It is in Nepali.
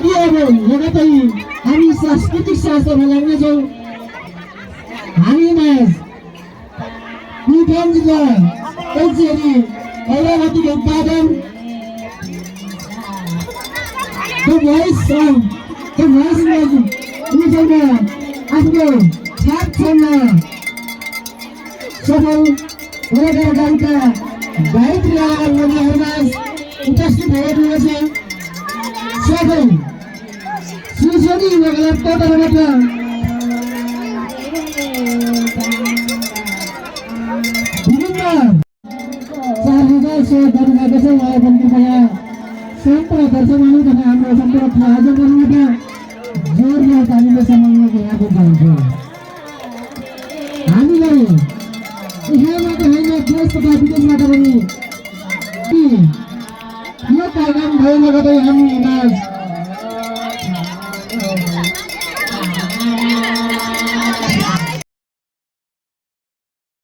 लागि अब लगातार हामी सांस्कृतिक शास्त्रमा लाग्नेछौँ। हामीमा प्युठान जिल्ला एचएरी औरावतीको उत्पादन The Voice युनिफर्ममा आफ्नो छाप छोड्न सफल कलाकार गायिका गायक मन्त्रीहरूमा उपस्थित भइरहेको छ। सबै सुसनी युवा तर्फबाट विभिन्न 4000 सहयोग गर्नुभएको छ। उहाँ पनि कृपया सम्पूर्ण दर्शकहरू तथा हाम्रो सम्पूर्ण आयोजकहरूबाट जोडमा हामीले सम्मान गरेको पाउँछौँ। हामीलाई यहाँबाट होइन देश तथा विदेशबाट पनि यो कार्यक्रम भएकोले गर्दा हामी